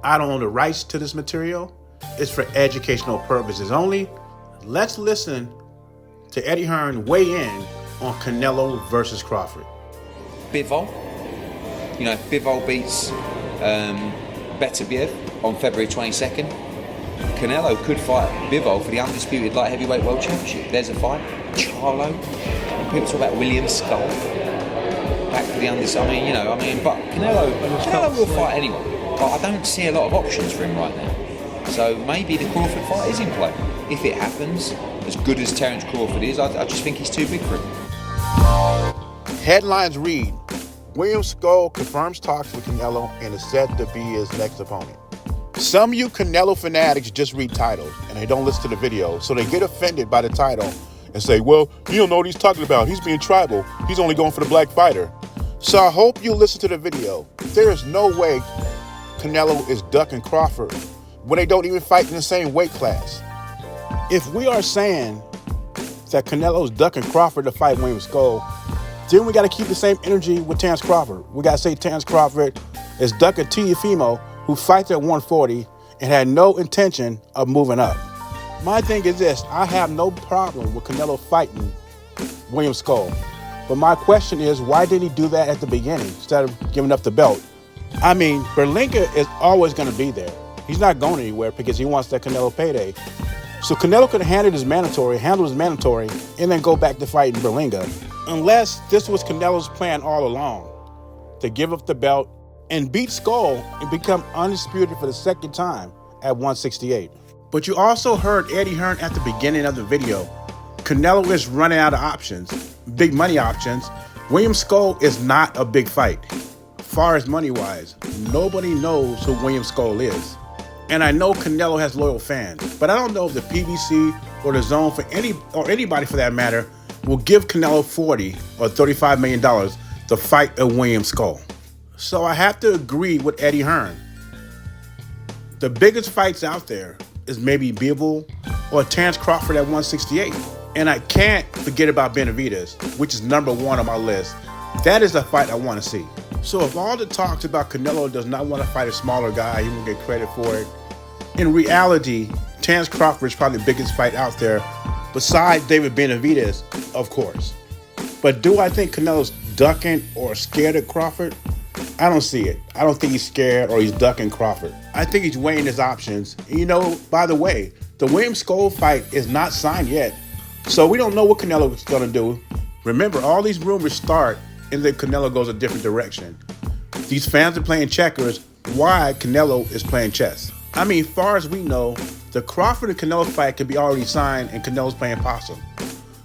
I don't own the rights to this material. It's for educational purposes only. Let's listen to Eddie Hearn weigh in on Canelo versus Crawford. Bivol. You know, Bivol beats Beterbiev on February 22nd. Canelo could fight Bivol for the undisputed light heavyweight world championship. There's a fight. Charlo. People talk about William Scull. Back for the undisputed. But Canelo will fight anyone. But I don't see a lot of options for him right now. So maybe the Crawford fight is in play. If it happens, as good as Terence Crawford is, I just think he's too big for him. Headlines read, William Scull confirms talks with Canelo and is set to be his next opponent. Some of you Canelo fanatics just read titles and they don't listen to the video, so they get offended by the title and say, well, you don't know what he's talking about. He's being tribal. He's only going for the black fighter. So I hope you listen to the video. There is no way Canelo is ducking Crawford when they don't even fight in the same weight class. If we are saying that Canelo's ducking Crawford to fight William Scull, then we got to keep the same energy with Terence Crawford. We got to say Terence Crawford is ducking Teofimo, who fights at 140 and had no intention of moving up. My thing is this, I have no problem with Canelo fighting William Scull. But my question is, why did he do that at the beginning instead of giving up the belt? I mean, Berlinga is always going to be there. He's not going anywhere because he wants that Canelo payday. So Canelo could have handled his mandatory, and then go back to fighting Berlinga. Unless this was Canelo's plan all along, to give up the belt and beat Skull and become undisputed for the second time at 168. But you also heard Eddie Hearn at the beginning of the video. Canelo is running out of options, big money options. William Scull is not a big fight. Far as money-wise, nobody knows who William Scull is. And I know Canelo has loyal fans, but I don't know if the PBC or the Zone or anybody for that matter will give Canelo $40 or $35 million to fight a William Scull. So I have to agree with Eddie Hearn. The biggest fights out there is maybe Bivol or Terence Crawford at 168. And I can't forget about Benavidez, which is number one on my list. That is the fight I want to see. So if all the talks about Canelo does not want to fight a smaller guy, he won't get credit for it. In reality, Terence Crawford is probably the biggest fight out there, besides David Benavidez, of course. But do I think Canelo's ducking or scared of Crawford? I don't see it. I don't think he's scared or he's ducking Crawford. I think he's weighing his options. By the way, the William Scull fight is not signed yet, so we don't know what Canelo is going to do. Remember, all these rumors start and then Canelo goes a different direction. These fans are playing checkers. Why Canelo is playing chess? I mean, far as we know, the Crawford and Canelo fight could be already signed and Canelo's playing possum.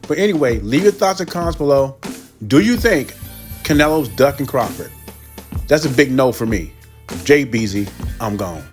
But anyway, leave your thoughts and comments below. Do you think Canelo's ducking Crawford? That's a big no for me. Jay Beezy, I'm gone.